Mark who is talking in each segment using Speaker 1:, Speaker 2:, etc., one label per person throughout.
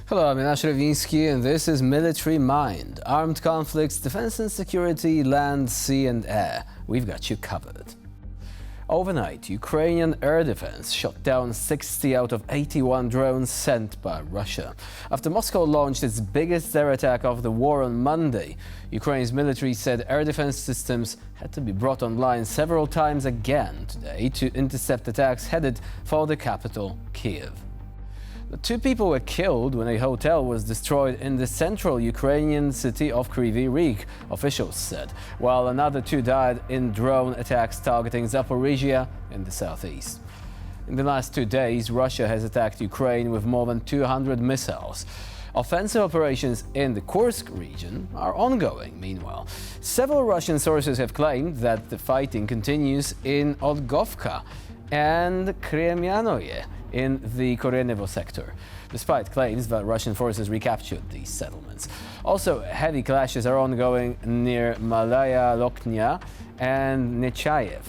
Speaker 1: Hello, I'm Minash Revinsky, and this is Military Mind. Armed conflicts, defense and security, land, sea and air. We've got you covered. Overnight, Ukrainian air defense shot down 60 out of 81 drones sent by Russia. After Moscow launched its biggest air attack of the war on Monday, Ukraine's military said air defense systems had to be brought online several times again today to intercept attacks headed for the capital, Kyiv. The 2 people were killed when a hotel was destroyed in the central Ukrainian city of Kryvyi Rih, officials said, while another 2 died in drone attacks targeting Zaporizhia in the southeast. In the last 2 days, Russia has attacked Ukraine with more than 200 missiles. Offensive operations in the Kursk region are ongoing, meanwhile. Several Russian sources have claimed that the fighting continues in Olgovka and Kremyanoye in the Korenevo sector, despite claims that Russian forces recaptured these settlements. Also, heavy clashes are ongoing near Malaya Loknya and Nechayev.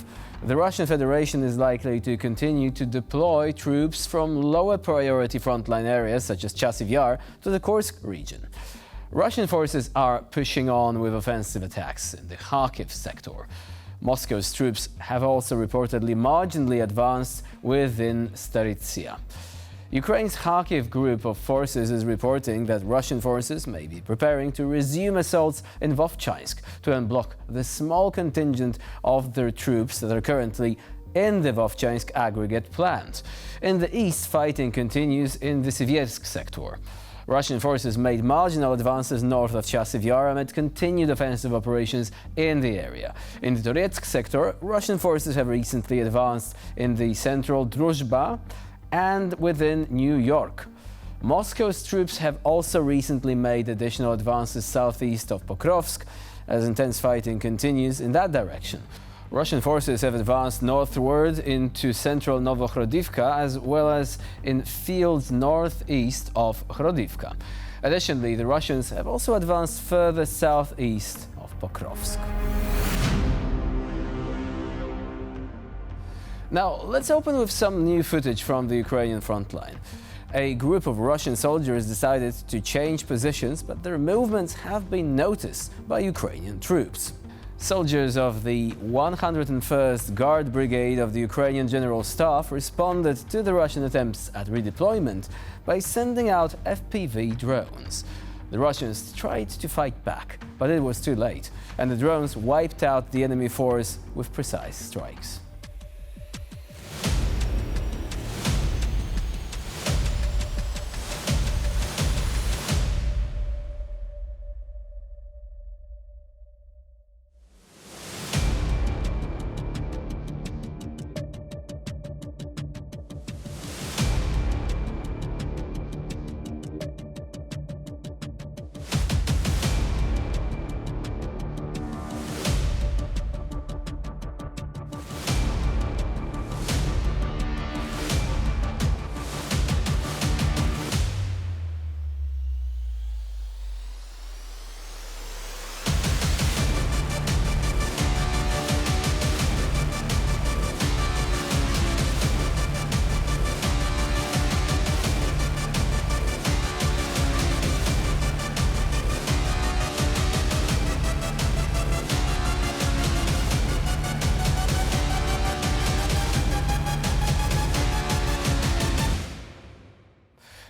Speaker 1: The Russian Federation is likely to continue to deploy troops from lower priority frontline areas such as Chasiv Yar to the Kursk region. Russian forces are pushing on with offensive attacks in the Kharkiv sector. Moscow's troops have also reportedly marginally advanced within Staritsia. Ukraine's Kharkiv group of forces is reporting that Russian forces may be preparing to resume assaults in Vovchansk to unblock the small contingent of their troops that are currently in the Vovchansk aggregate plant. In the east, fighting continues in the Siversk sector. Russian forces made marginal advances north of Chasiv Yar amid continued offensive operations in the area. In the Donetsk sector, Russian forces have recently advanced in the central Druzhba and within New York. Moscow's troops have also recently made additional advances southeast of Pokrovsk as intense fighting continues in that direction. Russian forces have advanced northward into central Novokhodivka as well as in fields northeast of Khrodivka. Additionally, the Russians have also advanced further southeast of Pokrovsk. Now, let's open with some new footage from the Ukrainian front line. A group of Russian soldiers decided to change positions, but their movements have been noticed by Ukrainian troops. Soldiers of the 101st Guard Brigade of the Ukrainian General Staff responded to the Russian attempts at redeployment by sending out FPV drones. The Russians tried to fight back, but it was too late, and the drones wiped out the enemy force with precise strikes.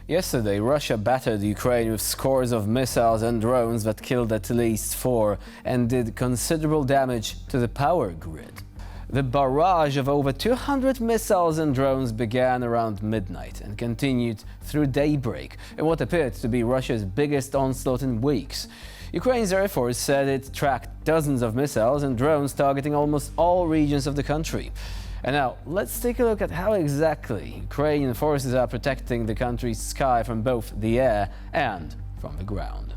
Speaker 1: Yesterday, Russia battered Ukraine with scores of missiles and drones that killed at least 4 and did considerable damage to the power grid. The barrage of over 200 missiles and drones began around midnight and continued through daybreak in what appeared to be Russia's biggest onslaught in weeks. Ukraine's Air Force said it tracked dozens of missiles and drones targeting almost all regions of the country. And now, let's take a look at how exactly Ukrainian forces are protecting the country's sky from both the air and from the ground.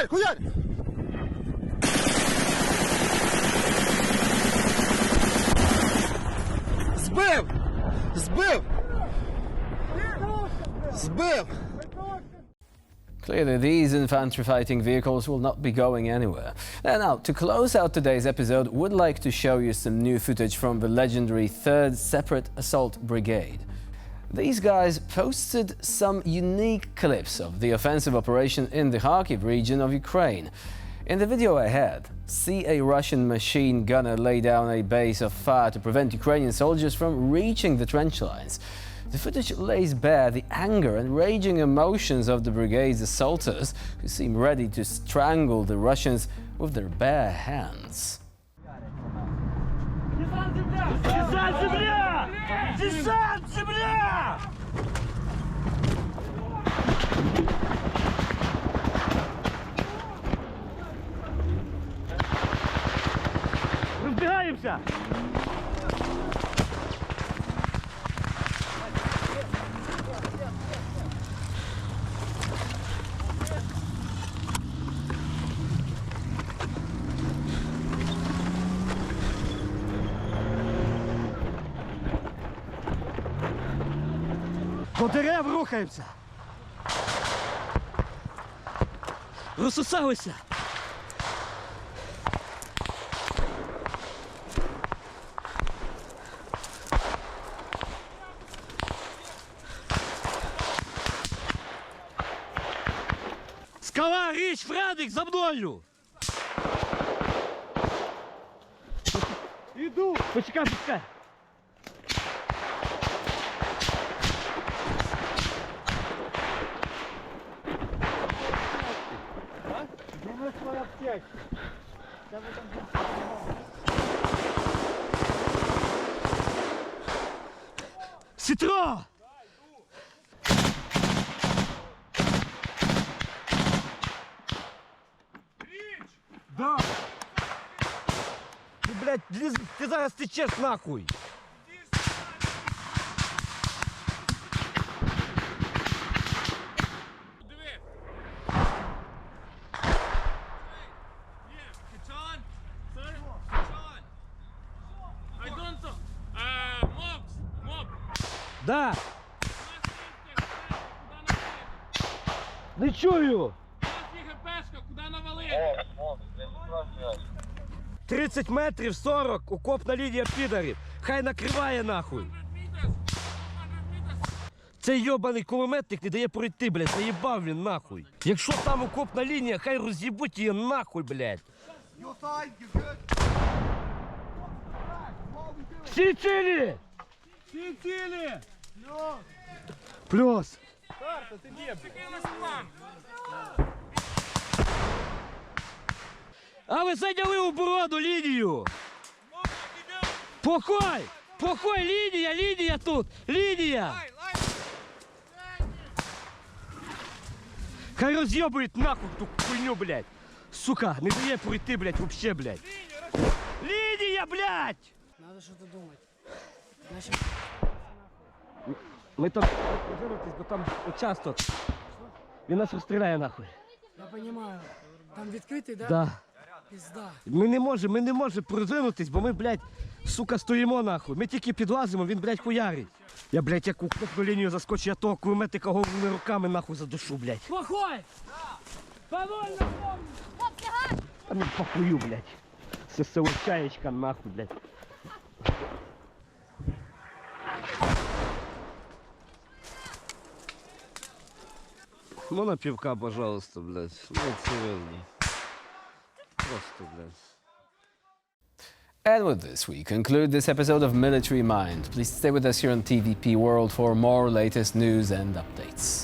Speaker 2: Хуярь, хуярь! Збив! Збив! Збив!
Speaker 1: Clearly, these infantry fighting vehicles will not be going anywhere. Now, to close out today's episode, would like to show you some new footage from the legendary 3rd Separate Assault Brigade. These guys posted some unique clips of the offensive operation in the Kharkiv region of Ukraine. In the video ahead, see a Russian machine gunner lay down a base of fire to prevent Ukrainian soldiers from reaching the trench lines. The footage lays bare the anger and raging emotions of the brigade's assaulters, who seem ready to strangle the Russians with their bare hands.
Speaker 3: Разбегаемся! До дерев рухаємося! Розсосалися! Скала, річ, Фредик, за мною! Іду! Почекай, почекай! Сітро! Да! Ти, блядь, ти зараз течеш нахуй! Да! Не чую! 30 метрів, 40, окопна лінія підарів. Хай накриває нахуй. Цей йобаний кулеметник не дає пройти, блядь, заїбав він нахуй. Якщо там окопна лінія, хай роз'їбуть її нахуй, блядь. Всі цілі!
Speaker 2: Всі цілі!
Speaker 3: Плюс!
Speaker 2: Карта, ти де?
Speaker 3: А ви зайняли оборону лінію! Похой! Похой! Лінія! Лінія тут! Лінія! Хай роз'єбують нахуй ту хуйню, блядь! Сука, не дає пройти, блядь, вообще, блядь! Лінія, блядь!
Speaker 4: Надо что-то думать. Значит,
Speaker 3: Ми там подивитись, бо там участок. Він нас розстріляє нахуй.
Speaker 4: я понимаю. Там відкритий, да?
Speaker 3: Да.
Speaker 4: Пизда.
Speaker 3: Ми не можемо продвинутись, бо ми, блядь, сука, стоїмо нахуй. Ми тільки підлазимо, він, блядь, хуярить. Я, блядь, як у копну лінію заскочу, я того кулеметика голими руками нахуй задушу, блядь.
Speaker 4: Плохой! Повольно, помни!
Speaker 3: Та ну похую, блядь. ССО чаєчка нахуй, блядь. Ну на пивка, пожалуйста, блядь. Ну, серьезно. Просто, блядь.
Speaker 1: And with this, we conclude this episode of Military Mind. Please stay with us here on TVP World for more latest news and updates.